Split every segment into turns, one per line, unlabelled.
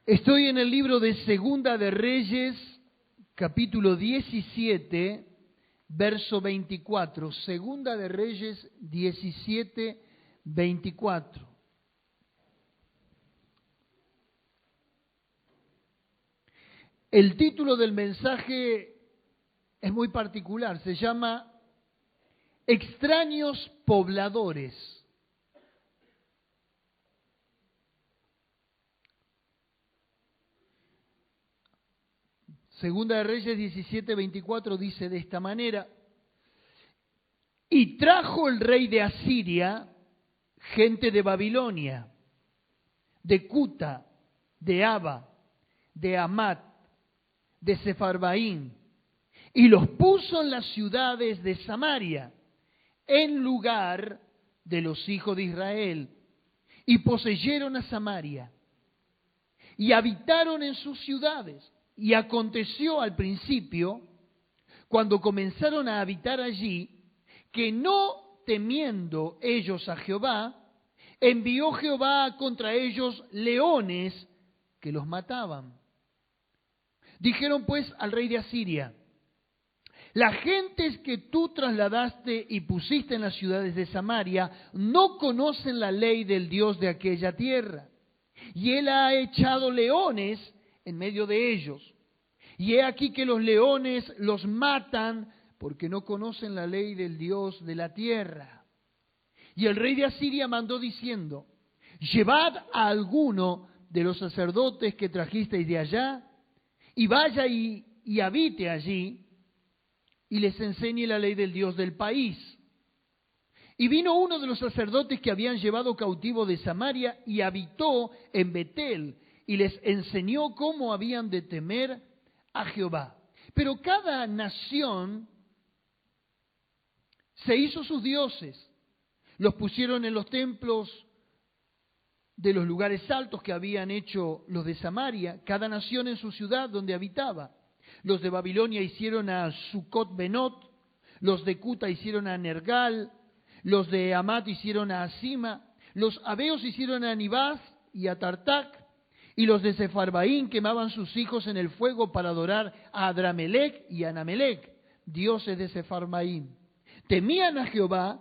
Estoy en el libro de Segunda de Reyes, capítulo 17, verso 24. Segunda de Reyes 17, 24. El título del mensaje es muy particular, se llama Extraños pobladores. Segunda de Reyes 17, 24 dice de esta manera: y trajo el rey de Asiria gente de Babilonia, de Cuta, de Aba, de Amat, de Sefarvaim, y los puso en las ciudades de Samaria, en lugar de los hijos de Israel, y poseyeron a Samaria, y habitaron en sus ciudades. Y aconteció al principio, cuando comenzaron a habitar allí, que no temiendo ellos a Jehová, envió Jehová contra ellos leones que los mataban. Dijeron pues al rey de Asiria: las gentes que tú trasladaste y pusiste en las ciudades de Samaria no conocen la ley del Dios de aquella tierra, y él ha echado leones en medio de ellos. Y he aquí que los leones los matan porque no conocen la ley del Dios de la tierra. Y el rey de Asiria mandó diciendo: llevad a alguno de los sacerdotes que trajisteis de allá, y vaya y habite allí, y les enseñe la ley del Dios del país. Y vino uno de los sacerdotes que habían llevado cautivo de Samaria, y habitó en Betel, y les enseñó cómo habían de temer a Jehová. Pero cada nación se hizo sus dioses, los pusieron en los templos de los lugares altos que habían hecho los de Samaria, cada nación en su ciudad donde habitaba. Los de Babilonia hicieron a Sucot Benot, los de Cuta hicieron a Nergal, los de Amat hicieron a Asima, los abeos hicieron a Nibaz y a Tartac, y los de Sefarvaim quemaban sus hijos en el fuego para adorar a Adramelec y a Anamelec, dioses de Sefarvaim. Temían a Jehová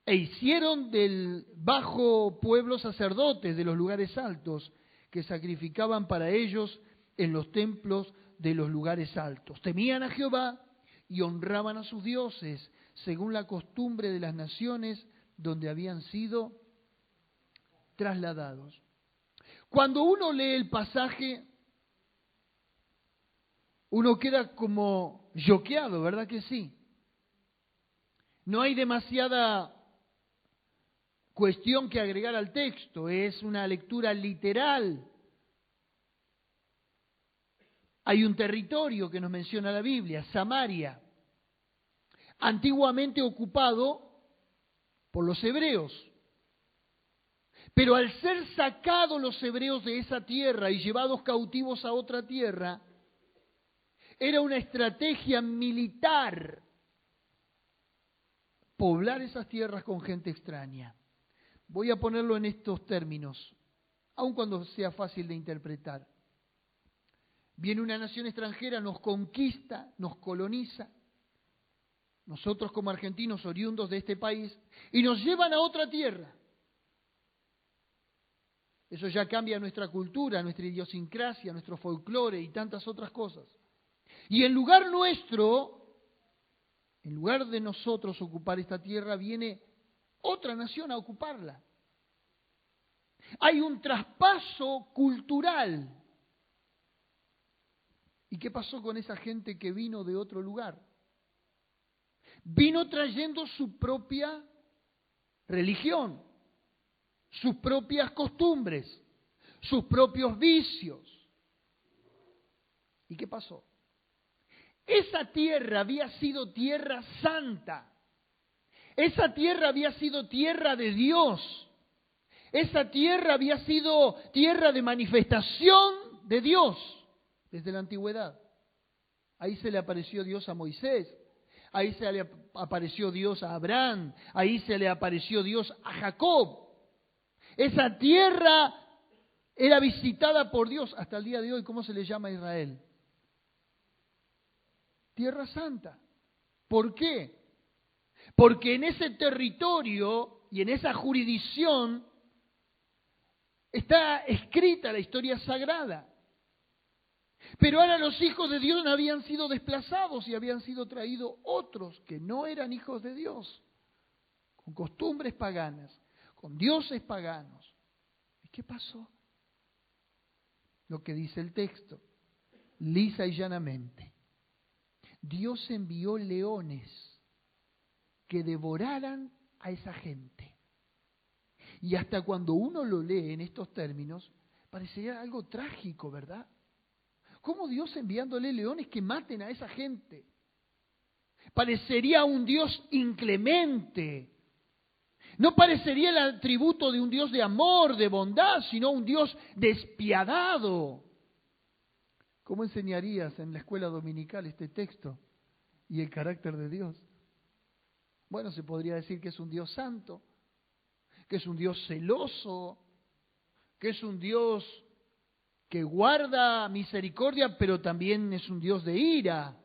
e hicieron del bajo pueblo sacerdotes de los lugares altos, que sacrificaban para ellos en los templos de los lugares altos. Temían a Jehová y honraban a sus dioses, según la costumbre de las naciones donde habían sido trasladados. Cuando uno lee el pasaje, uno queda como choqueado, ¿verdad que sí? No hay demasiada cuestión que agregar al texto, es una lectura literal. Hay un territorio que nos menciona la Biblia, Samaria, antiguamente ocupado por los hebreos. Pero al ser sacados los hebreos de esa tierra y llevados cautivos a otra tierra, era una estrategia militar poblar esas tierras con gente extraña. Voy a ponerlo en estos términos, aun cuando sea fácil de interpretar. Viene una nación extranjera, nos conquista, nos coloniza, nosotros como argentinos oriundos de este país, y nos llevan a otra tierra. Eso ya cambia nuestra cultura, nuestra idiosincrasia, nuestro folclore y tantas otras cosas. Y en lugar nuestro, en lugar de nosotros ocupar esta tierra, viene otra nación a ocuparla. Hay un traspaso cultural. ¿Y qué pasó con esa gente que vino de otro lugar? Vino trayendo su propia religión, sus propias costumbres, sus propios vicios. ¿Y qué pasó? Esa tierra había sido tierra santa. Esa tierra había sido tierra de Dios. Esa tierra había sido tierra de manifestación de Dios desde la antigüedad. Ahí se le apareció Dios a Moisés. Ahí se le apareció Dios a Abraham. Ahí se le apareció Dios a Jacob. Esa tierra era visitada por Dios hasta el día de hoy. ¿Cómo se le llama a Israel? Tierra Santa. ¿Por qué? Porque en ese territorio y en esa jurisdicción está escrita la historia sagrada. Pero ahora los hijos de Dios habían sido desplazados y habían sido traídos otros que no eran hijos de Dios, con costumbres paganas, con dioses paganos. ¿Y qué pasó? Lo que dice el texto, lisa y llanamente. Dios envió leones que devoraran a esa gente. Y hasta cuando uno lo lee en estos términos, parecería algo trágico, ¿verdad? ¿Cómo Dios enviándole leones que maten a esa gente? Parecería un Dios inclemente. No parecería el atributo de un Dios de amor, de bondad, sino un Dios despiadado. ¿Cómo enseñarías en la escuela dominical este texto y el carácter de Dios? Bueno, se podría decir que es un Dios santo, que es un Dios celoso, que es un Dios que guarda misericordia, pero también es un Dios de ira.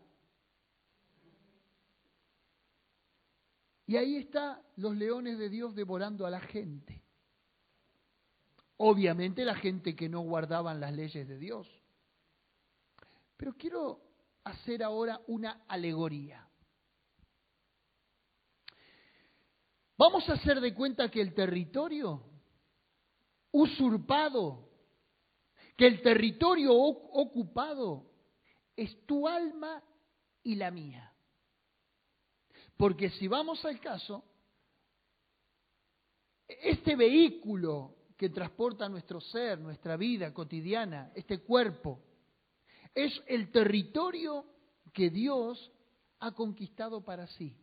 Y ahí están los leones de Dios devorando a la gente. Obviamente la gente que no guardaban las leyes de Dios. Pero quiero hacer ahora una alegoría. Vamos a hacer de cuenta que el territorio usurpado, que el territorio ocupado es tu alma y la mía. Porque si vamos al caso, este vehículo que transporta nuestro ser, nuestra vida cotidiana, este cuerpo, es el territorio que Dios ha conquistado para sí.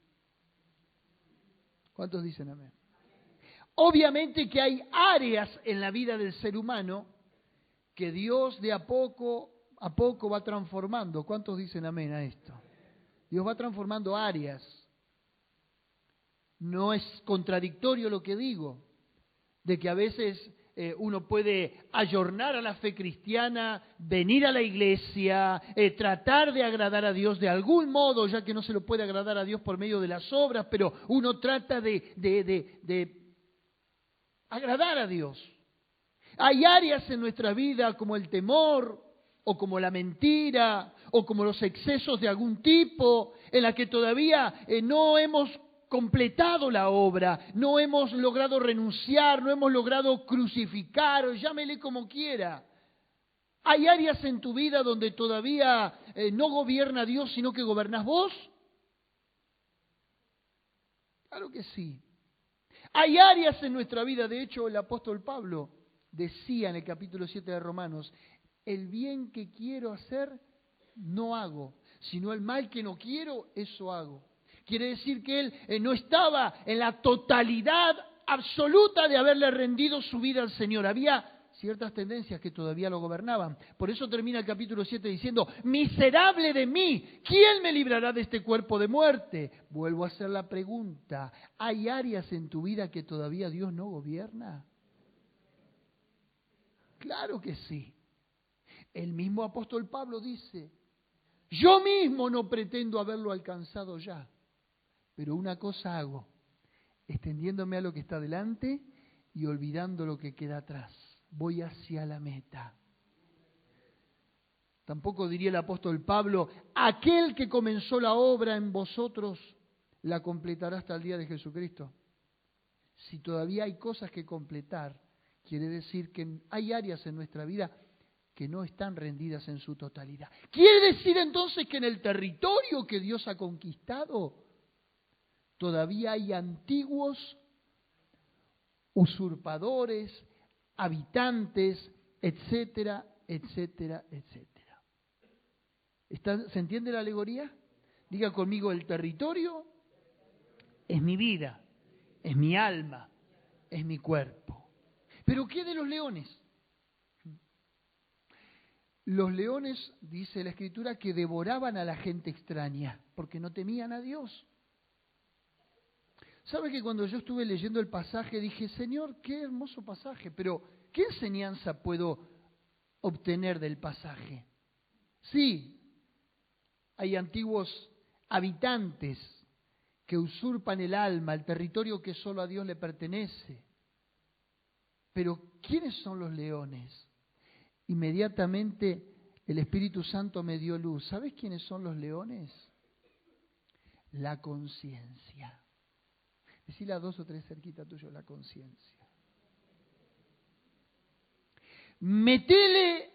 ¿Cuántos dicen amén? Obviamente que hay áreas en la vida del ser humano que Dios de a poco va transformando. ¿Cuántos dicen amén a esto? Dios va transformando áreas. No es contradictorio lo que digo, de que a veces uno puede ayornar a la fe cristiana, venir a la iglesia, tratar de agradar a Dios de algún modo, ya que no se lo puede agradar a Dios por medio de las obras, pero uno trata de agradar a Dios. Hay áreas en nuestra vida como el temor, o como la mentira, o como los excesos de algún tipo, en la que todavía no hemos completado la obra, no hemos logrado renunciar, no hemos logrado crucificar, o llámele como quiera. ¿Hay áreas en tu vida donde todavía no gobierna Dios, sino que gobernás vos? Claro que sí. Hay áreas en nuestra vida, de hecho el apóstol Pablo decía en el capítulo 7 de Romanos, el bien que quiero hacer no hago, sino el mal que no quiero, eso hago. Quiere decir que él no estaba en la totalidad absoluta de haberle rendido su vida al Señor. Había ciertas tendencias que todavía lo gobernaban. Por eso termina el capítulo 7 diciendo, miserable de mí, ¿quién me librará de este cuerpo de muerte? Vuelvo a hacer la pregunta, ¿hay áreas en tu vida que todavía Dios no gobierna? Claro que sí. El mismo apóstol Pablo dice, yo mismo no pretendo haberlo alcanzado ya, pero una cosa hago, extendiéndome a lo que está delante y olvidando lo que queda atrás. Voy hacia la meta. Tampoco diría el apóstol Pablo, aquel que comenzó la obra en vosotros la completará hasta el día de Jesucristo. Si todavía hay cosas que completar, quiere decir que hay áreas en nuestra vida que no están rendidas en su totalidad. Quiere decir entonces que en el territorio que Dios ha conquistado, todavía hay antiguos usurpadores, habitantes, etcétera, etcétera, etcétera. ¿Se entiende la alegoría? Diga conmigo, el territorio es mi vida, es mi alma, es mi cuerpo. ¿Pero qué de los leones? Los leones, dice la Escritura, que devoraban a la gente extraña, porque no temían a Dios. ¿Sabe que cuando yo estuve leyendo el pasaje dije, Señor, qué hermoso pasaje, pero ¿qué enseñanza puedo obtener del pasaje? Sí, hay antiguos habitantes que usurpan el alma, el territorio que solo a Dios le pertenece. Pero ¿quiénes son los leones? Inmediatamente el Espíritu Santo me dio luz. ¿Sabes quiénes son los leones? La conciencia. Decile a 2 o 3 cerquita tuyo, la conciencia. Metele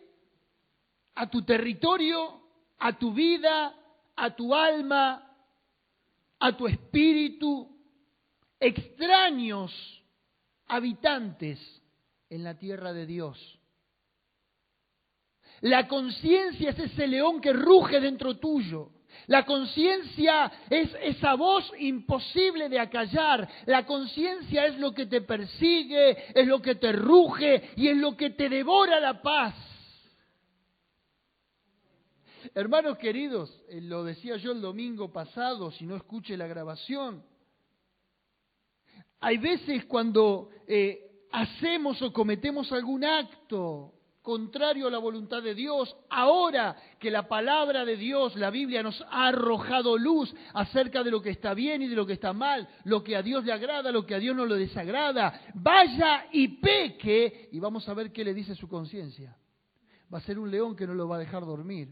a tu territorio, a tu vida, a tu alma, a tu espíritu, extraños habitantes en la tierra de Dios. La conciencia es ese león que ruge dentro tuyo. La conciencia es esa voz imposible de acallar. La conciencia es lo que te persigue, es lo que te ruge y es lo que te devora la paz. Hermanos queridos, lo decía yo el domingo pasado, si no escuche la grabación, hay veces cuando hacemos o cometemos algún acto contrario a la voluntad de Dios, ahora que la palabra de Dios, la Biblia, nos ha arrojado luz acerca de lo que está bien y de lo que está mal, lo que a Dios le agrada, lo que a Dios no le desagrada, vaya y peque, y vamos a ver qué le dice su conciencia. Va a ser un león que no lo va a dejar dormir.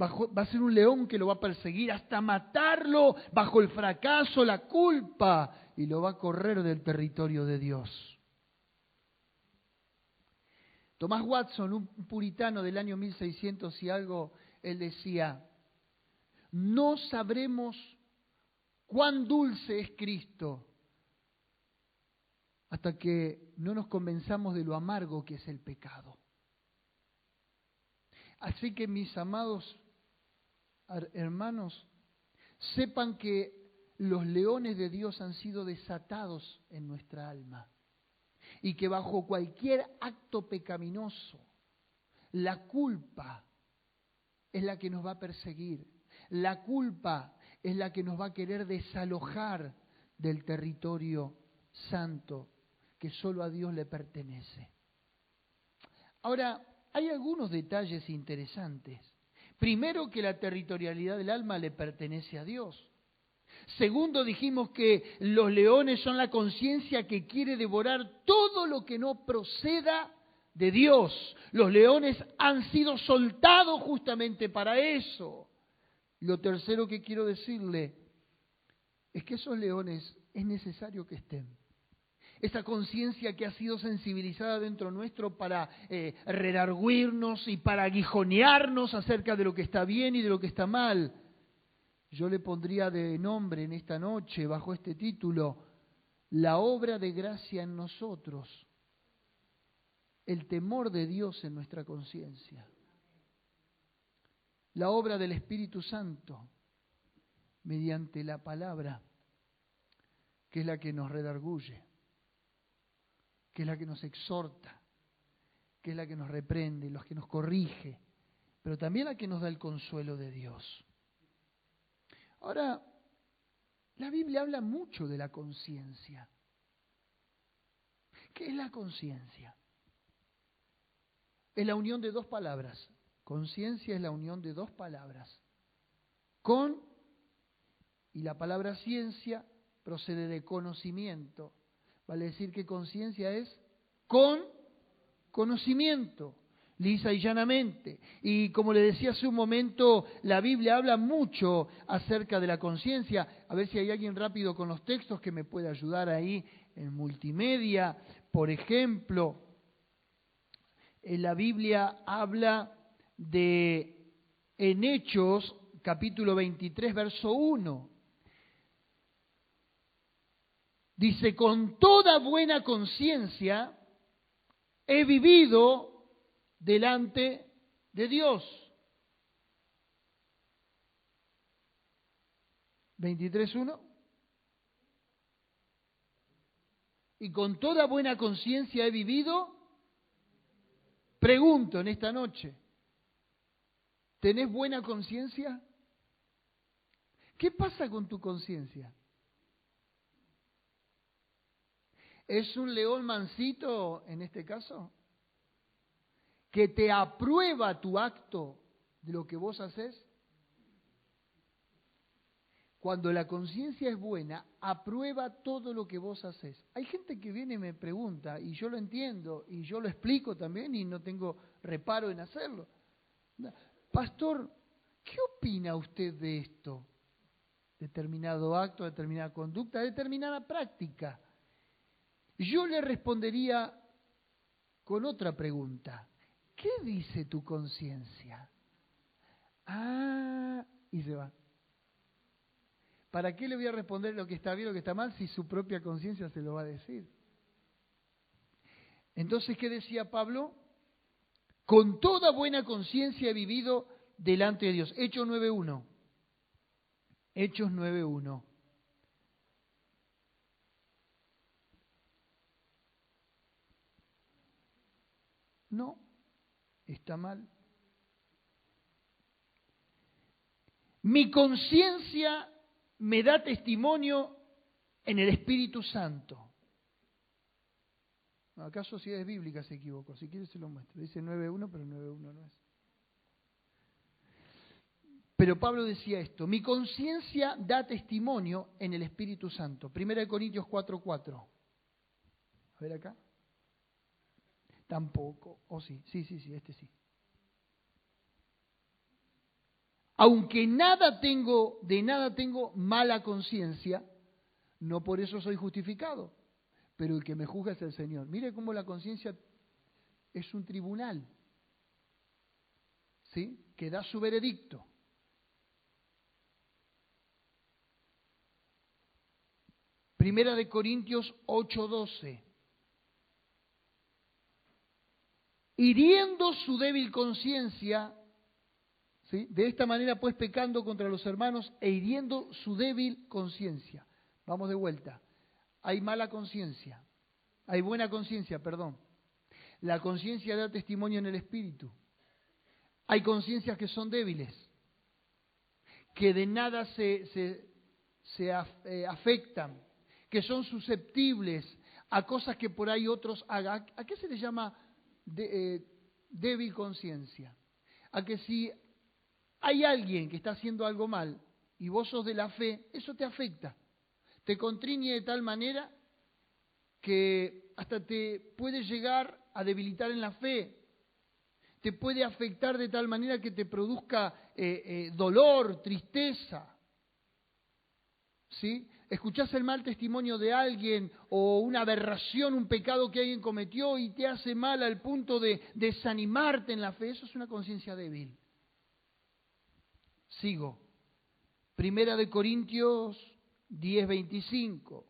Va a ser un león que lo va a perseguir hasta matarlo bajo el fracaso, la culpa, y lo va a correr del territorio de Dios. Thomas Watson, un puritano del año 1600 y algo, él decía, no sabremos cuán dulce es Cristo hasta que no nos convenzamos de lo amargo que es el pecado. Así que mis amados hermanos, sepan que los leones de Dios han sido desatados en nuestra alma. Y que bajo cualquier acto pecaminoso, la culpa es la que nos va a perseguir. La culpa es la que nos va a querer desalojar del territorio santo que solo a Dios le pertenece. Ahora, hay algunos detalles interesantes. Primero, que la territorialidad del alma le pertenece a Dios. Segundo, dijimos que los leones son la conciencia que quiere devorar todo lo que no proceda de Dios. Los leones han sido soltados justamente para eso. Lo tercero que quiero decirle es que esos leones es necesario que estén. Esa conciencia que ha sido sensibilizada dentro nuestro para redarguirnos y para aguijonearnos acerca de lo que está bien y de lo que está mal. Yo le pondría de nombre en esta noche, bajo este título, la obra de gracia en nosotros, el temor de Dios en nuestra conciencia, la obra del Espíritu Santo, mediante la palabra, que es la que nos redarguye, que es la que nos exhorta, que es la que nos reprende, la que nos corrige, pero también la que nos da el consuelo de Dios. Ahora, la Biblia habla mucho de la conciencia. ¿Qué es la conciencia? Es la unión de dos palabras. Conciencia es la unión de dos palabras. Con, y la palabra ciencia procede de conocimiento. Vale decir que conciencia es con conocimiento. Lisa y llanamente. Y como le decía hace un momento, la Biblia habla mucho acerca de la conciencia. A ver si hay alguien rápido con los textos que me pueda ayudar ahí en multimedia. Por ejemplo, la Biblia habla de, en Hechos, capítulo 23, verso 1. Dice, con toda buena conciencia he vivido delante de Dios. 23.1. Y con toda buena conciencia he vivido. Pregunto en esta noche, ¿tenés buena conciencia? ¿Qué pasa con tu conciencia? ¿Es un león mansito en este caso? ¿Que te aprueba tu acto de lo que vos haces? Cuando la conciencia es buena, aprueba todo lo que vos haces. Hay gente que viene y me pregunta, y yo lo entiendo, y yo lo explico también, y no tengo reparo en hacerlo. Pastor, ¿qué opina usted de esto? Determinado acto, determinada conducta, determinada práctica. Yo le respondería con otra pregunta. ¿Qué dice tu conciencia? Ah, y se va. ¿Para qué le voy a responder lo que está bien o lo que está mal si su propia conciencia se lo va a decir? Entonces, ¿qué decía Pablo? Con toda buena conciencia he vivido delante de Dios. Hechos 9.1. Hechos 9.1. No, está mal. Mi conciencia me da testimonio en el Espíritu Santo. Acá Sociedades Bíblicas se equivocó. Si quiere se lo muestro. Dice 9.1, pero 9.1 no es. Pero Pablo decía esto. Mi conciencia da testimonio en el Espíritu Santo. 1 Corintios 4.4. A ver acá. Tampoco. Oh, sí, este sí. Aunque de nada tengo mala conciencia, no por eso soy justificado, pero el que me juzga es el Señor. Mire cómo la conciencia es un tribunal, ¿sí? Que da su veredicto. Primera de Corintios 8:12. Hiriendo su débil conciencia, ¿sí? De esta manera pues pecando contra los hermanos e hiriendo su débil conciencia. Vamos de vuelta. Hay mala conciencia, hay buena conciencia, perdón. La conciencia da testimonio en el espíritu. Hay conciencias que son débiles, que de nada se afectan, que son susceptibles a cosas que por ahí otros hagan. ¿A qué se le llama débil conciencia? A que si hay alguien que está haciendo algo mal y vos sos de la fe, eso te afecta. Te contriñe de tal manera que hasta te puede llegar a debilitar en la fe. Te puede afectar de tal manera que te produzca dolor, tristeza. ¿Sí? Escuchás el mal testimonio de alguien o una aberración, un pecado que alguien cometió y te hace mal al punto de desanimarte en la fe. Eso es una conciencia débil. Sigo. Primera de Corintios 10:25.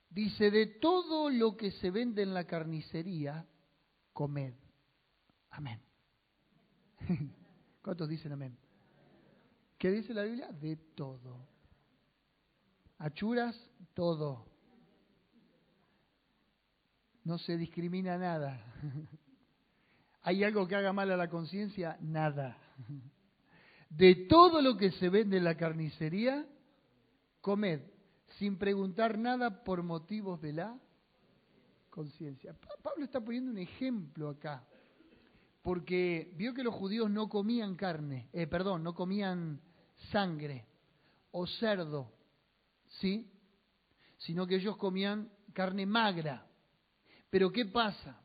Dice, de todo lo que se vende en la carnicería, comed. Amén. ¿Cuántos dicen amén? ¿Qué dice la Biblia? De todo. Achuras, todo. No se discrimina nada. ¿Hay algo que haga mal a la conciencia? Nada. De todo lo que se vende en la carnicería, comed, sin preguntar nada por motivos de la conciencia. Pablo está poniendo un ejemplo acá, porque vio que los judíos no comían no comían sangre o cerdo, ¿sí? Sino que ellos comían carne magra. Pero ¿qué pasa?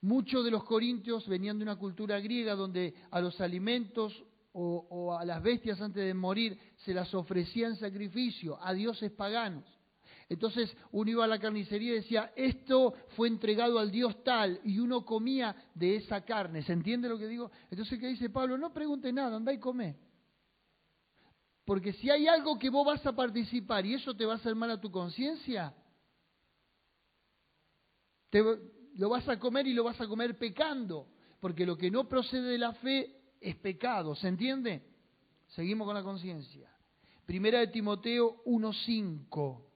Muchos de los corintios venían de una cultura griega donde a los alimentos o a las bestias antes de morir se las ofrecía en sacrificio a dioses paganos. Entonces uno iba a la carnicería y decía, esto fue entregado al dios tal, y uno comía de esa carne. ¿Se entiende lo que digo? Entonces, ¿qué dice Pablo? No pregunte nada, andá y comé. Porque si hay algo que vos vas a participar y eso te va a hacer mal a tu conciencia, lo vas a comer y lo vas a comer pecando, porque lo que no procede de la fe es pecado, ¿se entiende? Seguimos con la conciencia. Primera de Timoteo 1:5.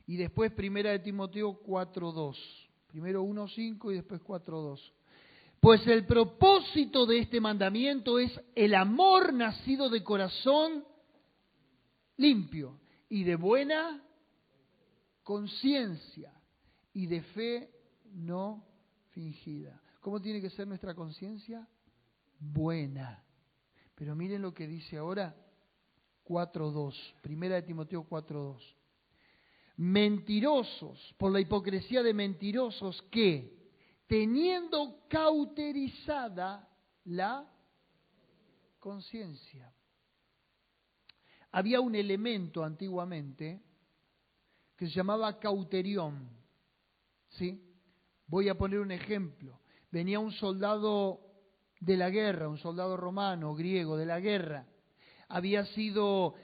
Y después Primera de Timoteo 4:2. Primero 1:5 y después 4:2. Pues el propósito de este mandamiento es el amor nacido de corazón limpio y de buena conciencia y de fe no fingida. ¿Cómo tiene que ser nuestra conciencia? Buena. Pero miren lo que dice ahora 4:2, Primera de Timoteo 4:2. Mentirosos, por la hipocresía de mentirosos que, teniendo cauterizada la conciencia. Había un elemento antiguamente que se llamaba cauterión. ¿Sí? Voy a poner un ejemplo. Venía un soldado de la guerra, un soldado romano, griego, de la guerra. Había sido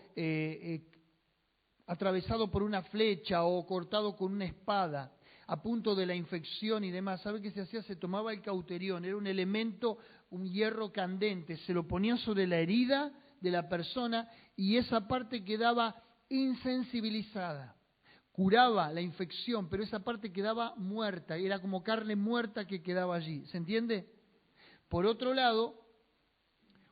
atravesado por una flecha o cortado con una espada, a punto de la infección y demás. ¿Sabe qué se hacía? Se tomaba el cauterión, era un elemento, un hierro candente, se lo ponía sobre la herida de la persona y esa parte quedaba insensibilizada. Curaba la infección, pero esa parte quedaba muerta, era como carne muerta que quedaba allí. ¿Se entiende? Por otro lado,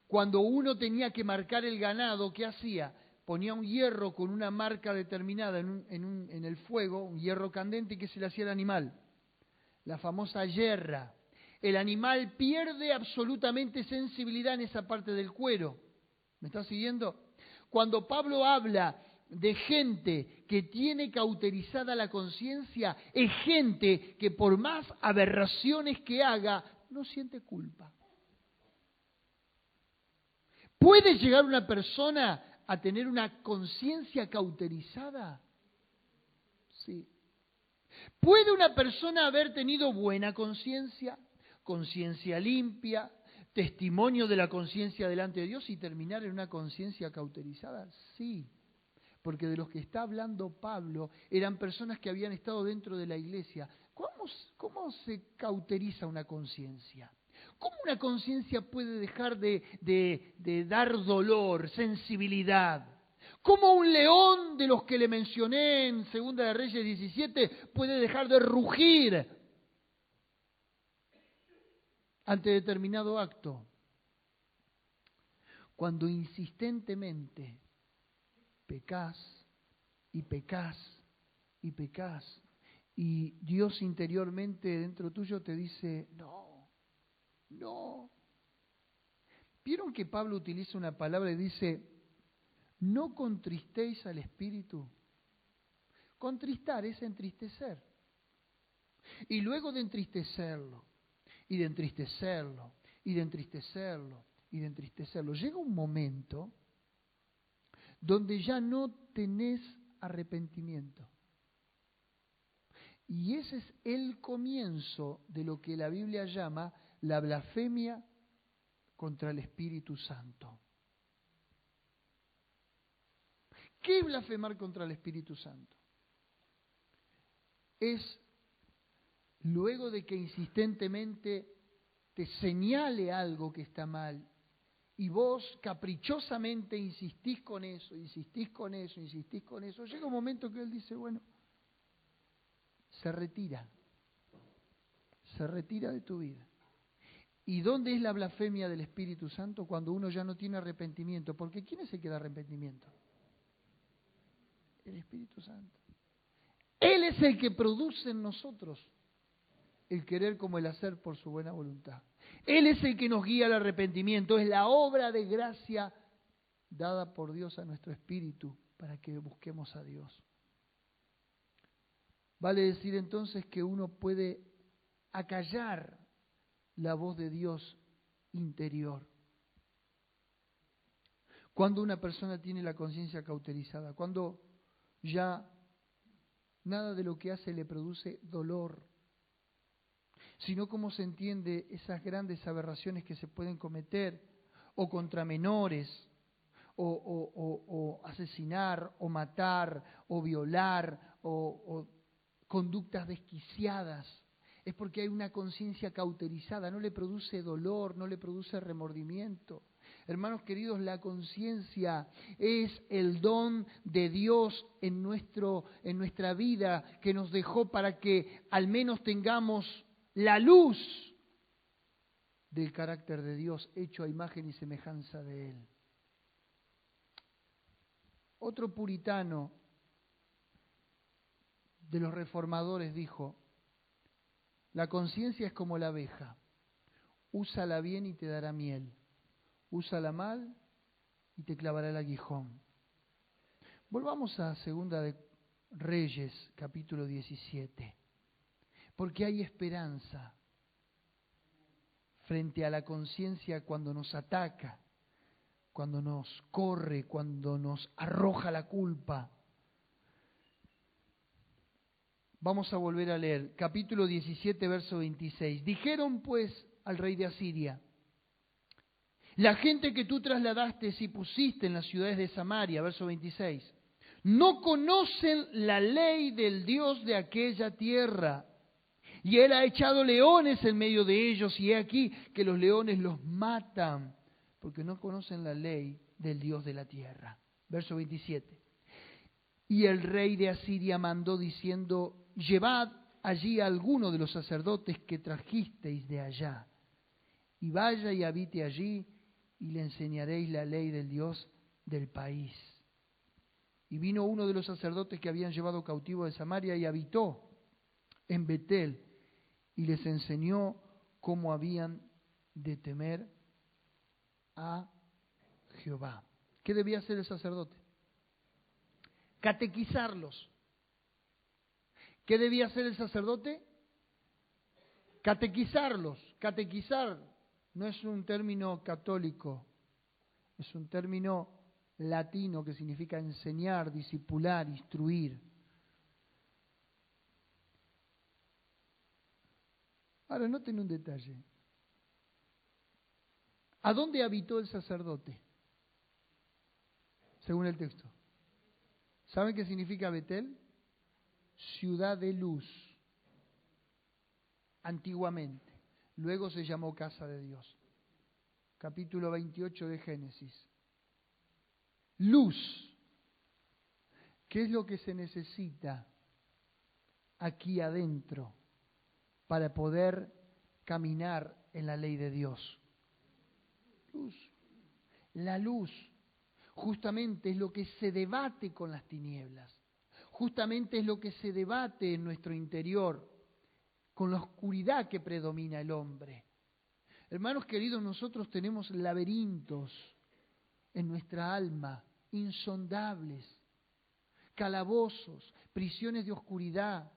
cuando uno tenía que marcar el ganado, ¿qué hacía? Ponía un hierro con una marca determinada en el fuego, un hierro candente, que se le hacía al animal. La famosa yerra. El animal pierde absolutamente sensibilidad en esa parte del cuero. ¿Me está siguiendo? Cuando Pablo habla de gente que tiene cauterizada la conciencia, es gente que por más aberraciones que haga, no siente culpa. ¿Puede llegar una persona a tener una conciencia cauterizada? Sí. ¿Puede una persona haber tenido buena conciencia, conciencia limpia, testimonio de la conciencia delante de Dios y terminar en una conciencia cauterizada? Sí. Porque de los que está hablando Pablo eran personas que habían estado dentro de la iglesia. ¿Cómo se cauteriza una conciencia? ¿Cómo una conciencia puede dejar de dar dolor, sensibilidad? ¿Cómo un león de los que le mencioné en 2 de Reyes 17 puede dejar de rugir ante determinado acto? Cuando insistentemente pecás y pecás y pecás y Dios interiormente dentro tuyo te dice, no. ¿Vieron que Pablo utiliza una palabra y dice, no contristéis al Espíritu? Contristar es entristecer. Y luego de entristecerlo, y de entristecerlo, y de entristecerlo, y de entristecerlo, llega un momento donde ya no tenés arrepentimiento. Y ese es el comienzo de lo que la Biblia llama la blasfemia contra el Espíritu Santo. ¿Qué es blasfemar contra el Espíritu Santo? Es luego de que insistentemente te señale algo que está mal y vos caprichosamente insistís con eso, llega un momento que Él dice, bueno, se retira de tu vida. ¿Y dónde es la blasfemia del Espíritu Santo? Cuando uno ya no tiene arrepentimiento. Porque ¿quién es el que da arrepentimiento? El Espíritu Santo. Él es el que produce en nosotros el querer como el hacer por su buena voluntad. Él es el que nos guía al arrepentimiento. Es la obra de gracia dada por Dios a nuestro espíritu para que busquemos a Dios. Vale decir entonces que uno puede acallar la voz de Dios interior. Cuando una persona tiene la conciencia cauterizada, cuando ya nada de lo que hace le produce dolor, sino cómo se entiende esas grandes aberraciones que se pueden cometer, o contra menores, o asesinar, o matar, o violar, o conductas desquiciadas. Es porque hay una conciencia cauterizada, no le produce dolor, no le produce remordimiento. Hermanos queridos, la conciencia es el don de Dios en nuestra vida que nos dejó para que al menos tengamos la luz del carácter de Dios, hecho a imagen y semejanza de Él. Otro puritano de los reformadores dijo: la conciencia es como la abeja, úsala bien y te dará miel, úsala mal y te clavará el aguijón. Volvamos a Segunda de Reyes, capítulo 17, porque hay esperanza frente a la conciencia cuando nos ataca, cuando nos corre, cuando nos arroja la culpa. Vamos a volver a leer, capítulo 17, verso 26. Dijeron pues al rey de Asiria: la gente que tú trasladaste y pusiste en las ciudades de Samaria, verso 26, no conocen la ley del Dios de aquella tierra, y Él ha echado leones en medio de ellos, y he aquí que los leones los matan, porque no conocen la ley del Dios de la tierra. Verso 27. Y el rey de Asiria mandó diciendo: llevad allí a alguno de los sacerdotes que trajisteis de allá, y vaya y habite allí, y le enseñaréis la ley del Dios del país. Y vino uno de los sacerdotes que habían llevado cautivo de Samaria y habitó en Betel, y les enseñó cómo habían de temer a Jehová. ¿Qué debía hacer el sacerdote? Catequizarlos. ¿Qué debía hacer el sacerdote? Catequizarlos. Catequizar no es un término católico, es un término latino que significa enseñar, discipular, instruir. Ahora, noten un detalle. ¿A dónde habitó el sacerdote? Según el texto. ¿Saben qué significa Betel? Ciudad de luz. Antiguamente. Luego se llamó casa de Dios. Capítulo 28 de Génesis. Luz. ¿Qué es lo que se necesita aquí adentro para poder caminar en la ley de Dios? Luz. La luz justamente es lo que se debate con las tinieblas. Justamente es lo que se debate en nuestro interior con la oscuridad que predomina el hombre. Hermanos queridos, nosotros tenemos laberintos en nuestra alma, insondables, calabozos, prisiones de oscuridad,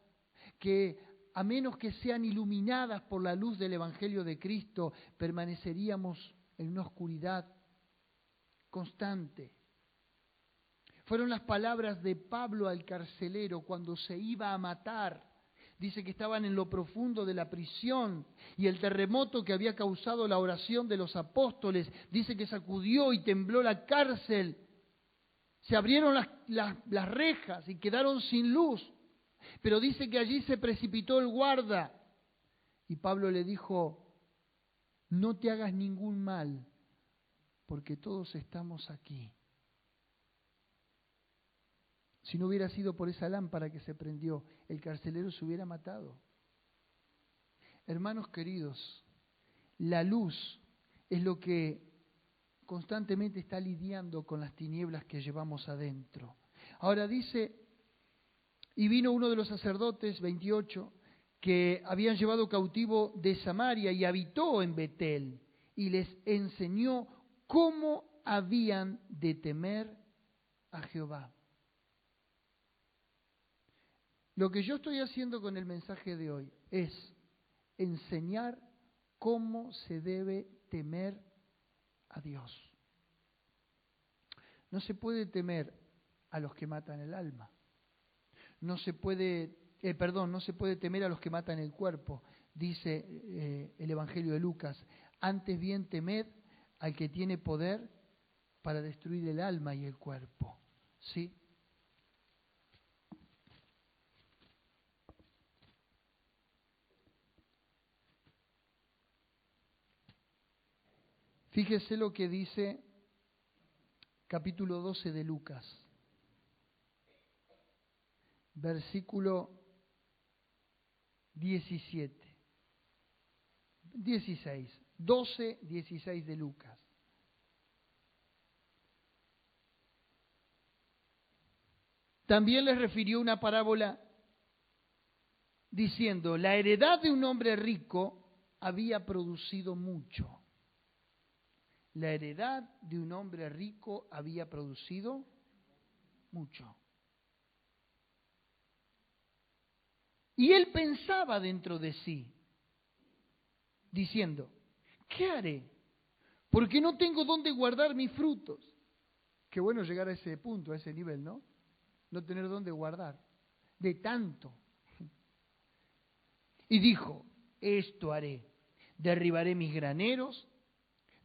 que a menos que sean iluminadas por la luz del Evangelio de Cristo, permaneceríamos en una oscuridad constante. Fueron las palabras de Pablo al carcelero cuando se iba a matar. Dice que estaban en lo profundo de la prisión y el terremoto que había causado la oración de los apóstoles, dice que sacudió y tembló la cárcel. Se abrieron las rejas y quedaron sin luz. Pero dice que allí se precipitó el guarda y Pablo le dijo: no te hagas ningún mal, porque todos estamos aquí. Si no hubiera sido por esa lámpara que se prendió, el carcelero se hubiera matado. Hermanos queridos, la luz es lo que constantemente está lidiando con las tinieblas que llevamos adentro. Ahora dice: y vino uno de los sacerdotes, 28, que habían llevado cautivo de Samaria y habitó en Betel, y les enseñó cómo habían de temer a Jehová. Lo que yo estoy haciendo con el mensaje de hoy es enseñar cómo se debe temer a Dios. No se puede temer a los que matan el alma. No se puede temer a los que matan el cuerpo, dice el Evangelio de Lucas. Antes bien temed al que tiene poder para destruir el alma y el cuerpo. ¿Sí? Fíjese lo que dice capítulo 12 de Lucas, versículo 16. 12:16 de Lucas. También les refirió una parábola diciendo, la heredad de un hombre rico había producido mucho. La heredad de un hombre rico había producido mucho. Y él pensaba dentro de sí, diciendo, ¿qué haré? Porque no tengo dónde guardar mis frutos. Qué bueno llegar a ese punto, a ese nivel, ¿no? No tener dónde guardar, de tanto. Y dijo, esto haré, derribaré mis graneros,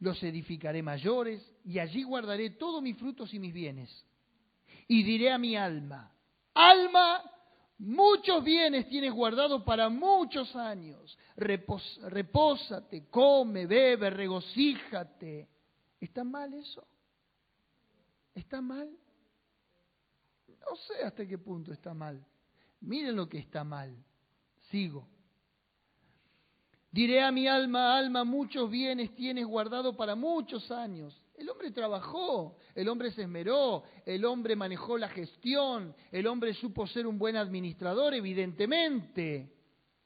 los edificaré mayores, y allí guardaré todos mis frutos y mis bienes. Y diré a mi alma, alma, muchos bienes tienes guardados para muchos años. Repósate, come, bebe, regocíjate. ¿Está mal eso? ¿Está mal? No sé hasta qué punto está mal. Miren lo que está mal. Sigo. Diré a mi alma, alma, muchos bienes tienes guardado para muchos años. El hombre trabajó, el hombre se esmeró, el hombre manejó la gestión, el hombre supo ser un buen administrador, evidentemente.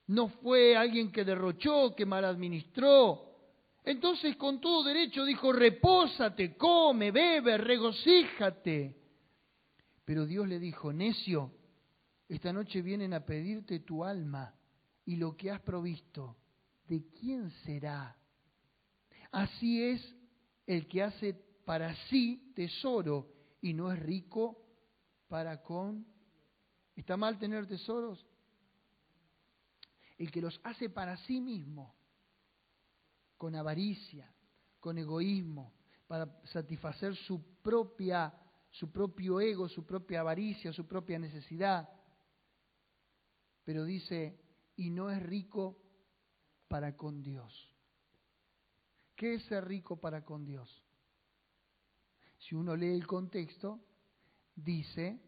No fue alguien que derrochó, que mal administró. Entonces, con todo derecho, dijo, repósate, come, bebe, regocíjate. Pero Dios le dijo, necio, esta noche vienen a pedirte tu alma y lo que has provisto, ¿de quién será? Así es el que hace para sí tesoro y no es rico para con... ¿Está mal tener tesoros? El que los hace para sí mismo, con avaricia, con egoísmo, para satisfacer su propio ego, su propia avaricia, su propia necesidad. Pero dice, y no es rico para con Dios. ¿Qué es ser rico para con Dios? Si uno lee el contexto, dice,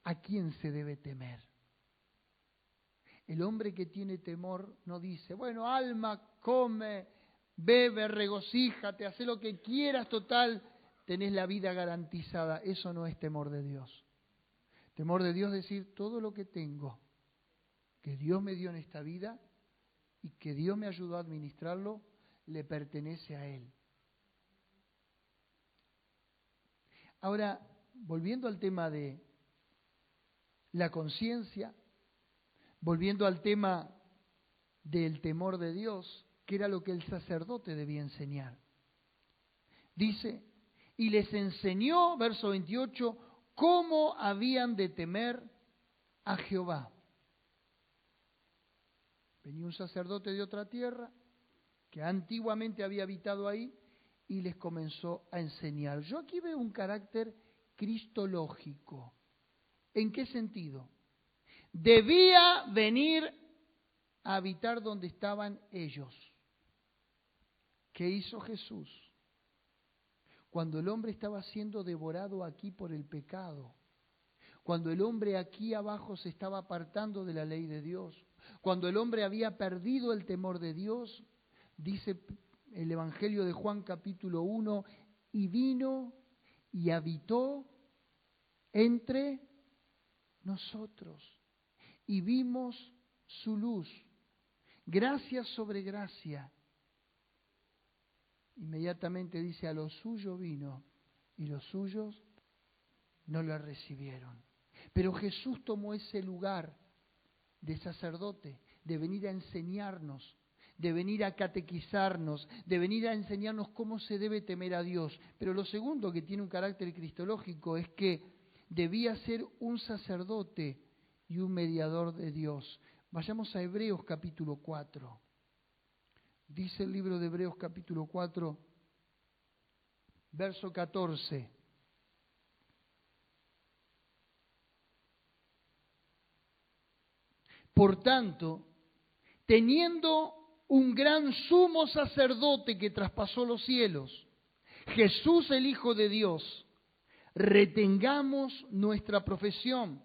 ¿a quién se debe temer? El hombre que tiene temor no dice, bueno, alma, come, bebe, regocíjate, haz lo que quieras, total, tenés la vida garantizada. Eso no es temor de Dios. Temor de Dios es decir, todo lo que tengo, que Dios me dio en esta vida y que Dios me ayudó a administrarlo, le pertenece a Él. Ahora, volviendo al tema de la conciencia, volviendo al tema del temor de Dios, que era lo que el sacerdote debía enseñar. Dice, y les enseñó, verso 28, cómo habían de temer a Jehová. Venía un sacerdote de otra tierra, que antiguamente había habitado ahí, y les comenzó a enseñar. Yo aquí veo un carácter cristológico. ¿En qué sentido? Debía venir a habitar donde estaban ellos. ¿Qué hizo Jesús? Cuando el hombre estaba siendo devorado aquí por el pecado, cuando el hombre aquí abajo se estaba apartando de la ley de Dios, cuando el hombre había perdido el temor de Dios, dice el Evangelio de Juan capítulo 1, y vino y habitó entre nosotros y vimos su luz, gracia sobre gracia. Inmediatamente dice, a los suyos vino y los suyos no lo recibieron. Pero Jesús tomó ese lugar de sacerdote, de venir a enseñarnos, de venir a catequizarnos, de venir a enseñarnos cómo se debe temer a Dios. Pero lo segundo que tiene un carácter cristológico es que debía ser un sacerdote y un mediador de Dios. Vayamos a Hebreos capítulo 4. Dice el libro de Hebreos capítulo 4, verso 14. Por tanto, teniendo un gran sumo sacerdote que traspasó los cielos, Jesús el Hijo de Dios, retengamos nuestra profesión,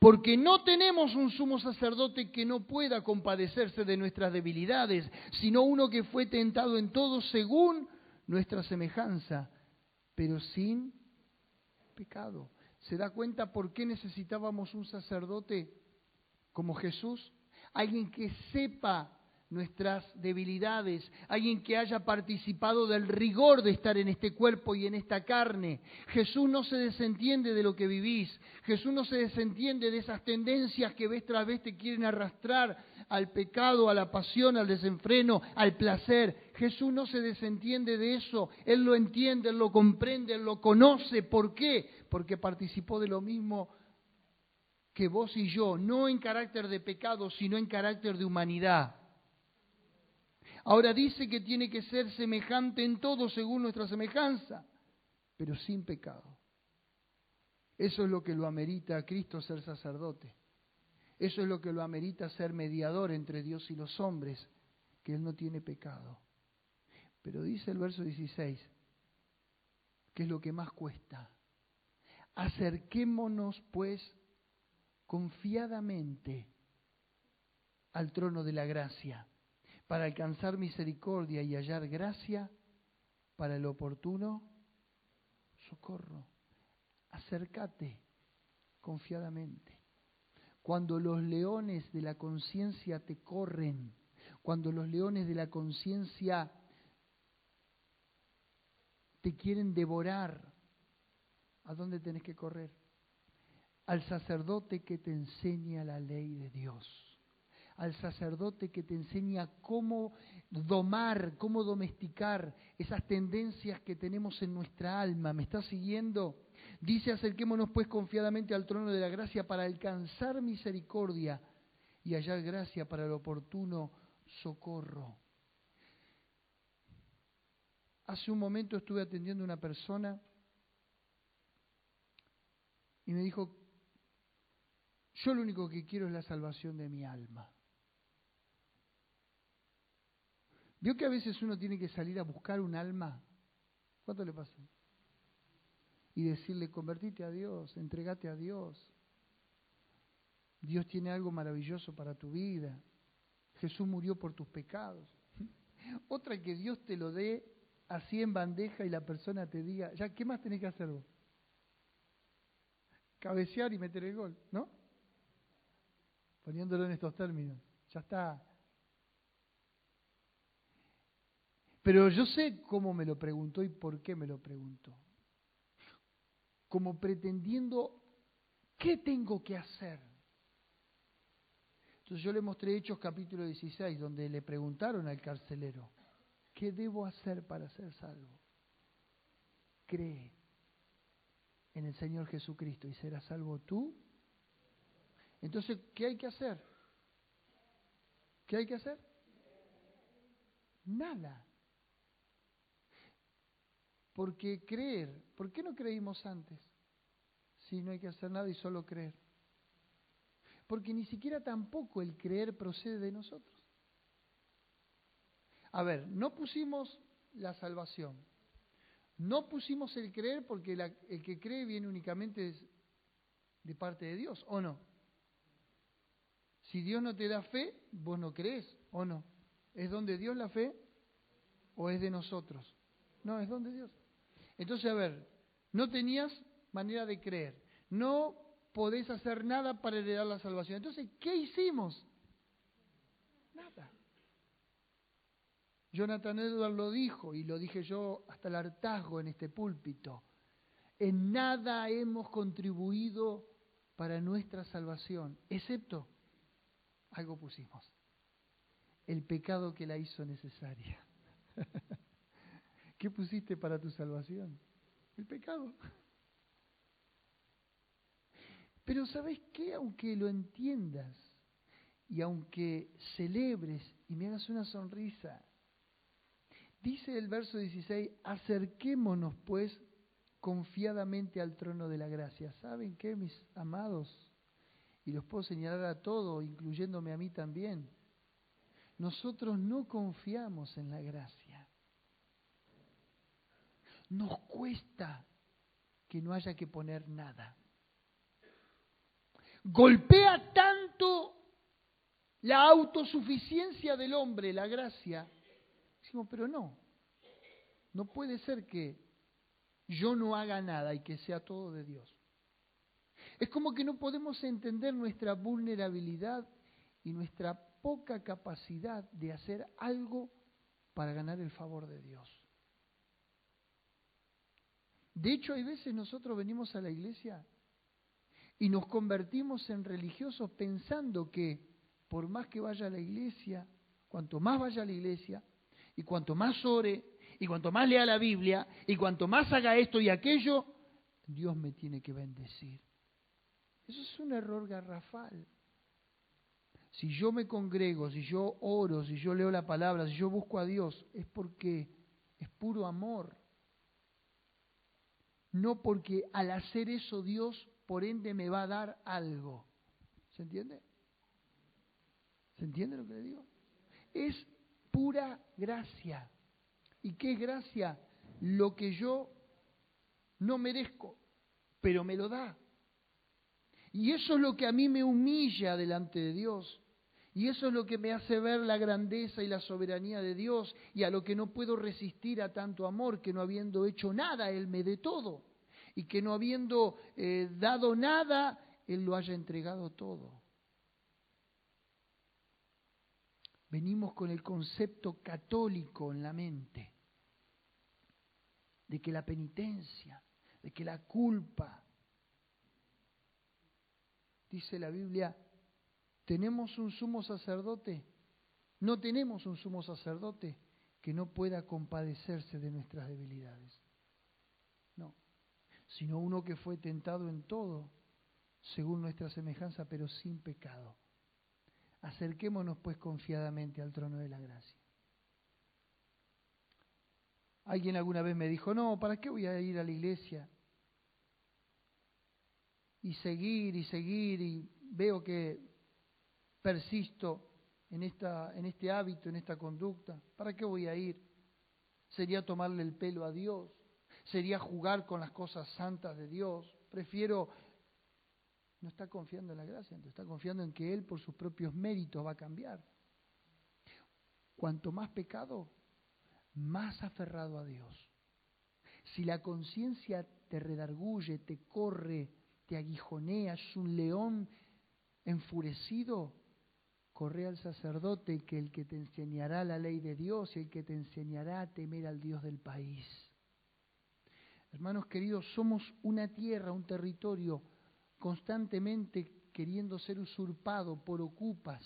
porque no tenemos un sumo sacerdote que no pueda compadecerse de nuestras debilidades, sino uno que fue tentado en todo según nuestra semejanza, pero sin pecado. ¿Se da cuenta por qué necesitábamos un sacerdote como Jesús? Alguien que sepa nuestras debilidades, alguien que haya participado del rigor de estar en este cuerpo y en esta carne. Jesús no se desentiende de lo que vivís, Jesús no se desentiende de esas tendencias que vez tras vez te quieren arrastrar al pecado, a la pasión, al desenfreno, al placer. Jesús no se desentiende de eso, Él lo entiende, Él lo comprende, Él lo conoce. ¿Por qué? Porque participó de lo mismo que vos y yo, no en carácter de pecado, sino en carácter de humanidad. Ahora dice que tiene que ser semejante en todo según nuestra semejanza, pero sin pecado. Eso es lo que lo amerita a Cristo ser sacerdote. Eso es lo que lo amerita ser mediador entre Dios y los hombres, que Él no tiene pecado. Pero dice el verso 16, que es lo que más cuesta. Acerquémonos pues confiadamente al trono de la gracia, para alcanzar misericordia y hallar gracia para el oportuno socorro. Acércate confiadamente. Cuando los leones de la conciencia te corren, cuando los leones de la conciencia te quieren devorar, ¿a dónde tenés que correr? Al sacerdote que te enseña la ley de Dios. Al sacerdote que te enseña cómo domar, cómo domesticar esas tendencias que tenemos en nuestra alma. ¿Me estás siguiendo? Dice, acerquémonos pues confiadamente al trono de la gracia para alcanzar misericordia y hallar gracia para el oportuno socorro. Hace un momento estuve atendiendo a una persona y me dijo, yo lo único que quiero es la salvación de mi alma. ¿Vio que a veces uno tiene que salir a buscar un alma? ¿Cuánto le pasa? Y decirle, convertite a Dios, entregate a Dios. Dios tiene algo maravilloso para tu vida. Jesús murió por tus pecados. Otra que Dios te lo dé así en bandeja y la persona te diga, ya, ¿qué más tenés que hacer vos? Cabecear y meter el gol, ¿no? Poniéndolo en estos términos. Ya está. Pero yo sé cómo me lo preguntó y por qué me lo preguntó. Como pretendiendo, ¿qué tengo que hacer? Entonces yo le mostré Hechos capítulo 16, donde le preguntaron al carcelero, ¿qué debo hacer para ser salvo? Cree en el Señor Jesucristo y serás salvo tú. Entonces, ¿qué hay que hacer? ¿Qué hay que hacer? Nada. Porque creer, ¿por qué no creímos antes? Si no hay que hacer nada y solo creer. Porque ni siquiera tampoco el creer procede de nosotros. A ver, no pusimos la salvación. No pusimos el creer porque el que cree viene únicamente de parte de Dios, ¿o no? Si Dios no te da fe, vos no crees, ¿o no? ¿Es donde Dios la fe o es de nosotros? No, es donde Dios. Entonces, a ver, no tenías manera de creer, no podés hacer nada para heredar la salvación. Entonces, ¿qué hicimos? Nada. Jonathan Edwards lo dijo, y lo dije yo hasta el hartazgo en este púlpito. En nada hemos contribuido para nuestra salvación, excepto algo pusimos: el pecado que la hizo necesaria. ¿Qué pusiste para tu salvación? El pecado. Pero ¿sabes qué? Aunque lo entiendas y aunque celebres y me hagas una sonrisa, dice el verso 16, acerquémonos pues confiadamente al trono de la gracia. ¿Saben qué, mis amados? Y los puedo señalar a todos, incluyéndome a mí también. Nosotros no confiamos en la gracia. Nos cuesta que no haya que poner nada. golpea tanto la autosuficiencia del hombre, la gracia. Decimos, pero no puede ser que yo no haga nada y que sea todo de Dios. Es como que no podemos entender nuestra vulnerabilidad y nuestra poca capacidad de hacer algo para ganar el favor de Dios. De hecho, hay veces nosotros venimos a la iglesia y nos convertimos en religiosos pensando que por más que vaya a la iglesia, cuanto más vaya a la iglesia y cuanto más ore y cuanto más lea la Biblia y cuanto más haga esto y aquello, Dios me tiene que bendecir. Eso es un error garrafal. Si yo me congrego, si yo oro, si yo leo la palabra, si yo busco a Dios, es porque es puro amor. No porque al hacer eso Dios, por ende, me va a dar algo. ¿Se entiende? ¿Se entiende lo que le digo? Es pura gracia. ¿Y qué es gracia? Lo que yo no merezco, pero me lo da. Y eso es lo que a mí me humilla delante de Dios. Y eso es lo que me hace ver la grandeza y la soberanía de Dios y a lo que no puedo resistir a tanto amor, que no habiendo hecho nada, Él me dé todo. Y que no habiendo dado nada, Él lo haya entregado todo. Venimos con el concepto católico en la mente, de que la penitencia, de que la culpa, dice la Biblia, ¿tenemos un sumo sacerdote? No tenemos un sumo sacerdote que no pueda compadecerse de nuestras debilidades. No, sino uno que fue tentado en todo, según nuestra semejanza, pero sin pecado. Acerquémonos pues confiadamente al trono de la gracia. Alguien alguna vez me dijo, no, ¿para qué voy a ir a la iglesia? Y seguir y veo que persisto en este hábito, en esta conducta. ¿Para qué voy a ir? Sería tomarle el pelo a Dios, sería jugar con las cosas santas de Dios. Prefiero, no está confiando en la gracia, entonces está confiando en que Él por sus propios méritos va a cambiar. Cuanto más pecado, más aferrado a Dios. Si la conciencia te redarguye, te corre, te aguijonea, es un león enfurecido, corre al sacerdote, que el que te enseñará la ley de Dios y el que te enseñará a temer al Dios del país. Hermanos queridos, somos una tierra, un territorio constantemente queriendo ser usurpado por ocupas,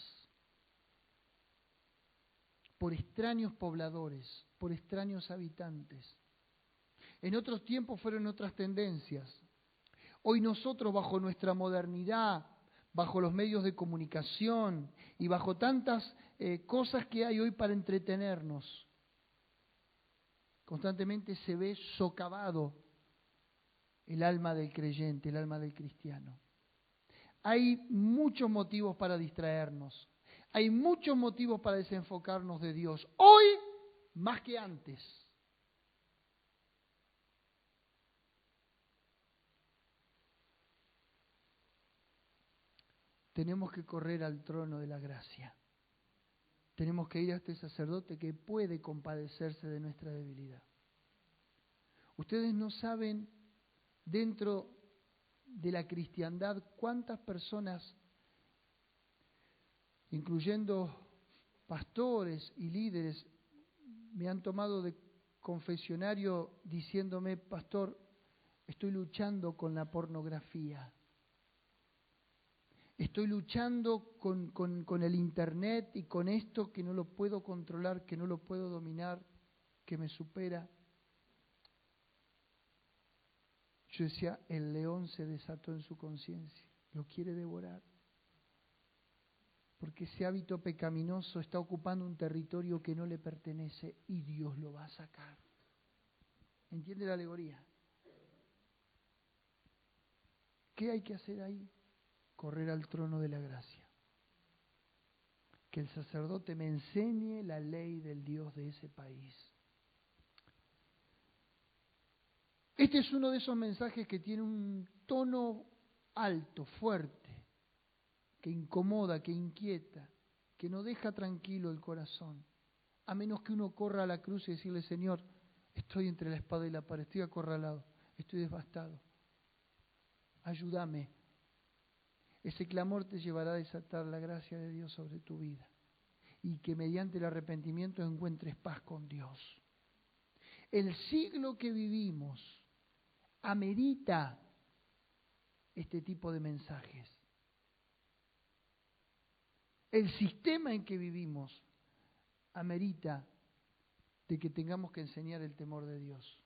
por extraños pobladores, por extraños habitantes. En otros tiempos fueron otras tendencias. Hoy nosotros, bajo nuestra modernidad, bajo los medios de comunicación y bajo tantas cosas que hay hoy para entretenernos, constantemente se ve socavado el alma del creyente, el alma del cristiano. Hay muchos motivos para distraernos, hay muchos motivos para desenfocarnos de Dios, hoy más que antes. Tenemos que correr al trono de la gracia. Tenemos que ir a este sacerdote que puede compadecerse de nuestra debilidad. Ustedes no saben, dentro de la cristiandad, cuántas personas, incluyendo pastores y líderes, me han tomado de confesionario diciéndome, pastor, estoy luchando con la pornografía. Estoy luchando con el internet y con esto que no lo puedo controlar, que no lo puedo dominar, que me supera. Yo decía, el león se desató en su conciencia, lo quiere devorar. Porque ese hábito pecaminoso está ocupando un territorio que no le pertenece y Dios lo va a sacar. ¿Entiende la alegoría? ¿Qué hay que hacer ahí? Correr al trono de la gracia. Que el sacerdote me enseñe la ley del Dios de ese país. Este es uno de esos mensajes que tiene un tono alto, fuerte. que incomoda, que inquieta, que no deja tranquilo el corazón, a menos que uno corra a la cruz y decirle, Señor, estoy entre la espada y la pared, estoy acorralado, estoy devastado, ayúdame. Ese clamor te llevará a desatar la gracia de Dios sobre tu vida y que mediante el arrepentimiento encuentres paz con Dios. El siglo que vivimos amerita este tipo de mensajes. El sistema en que vivimos amerita de que tengamos que enseñar el temor de Dios.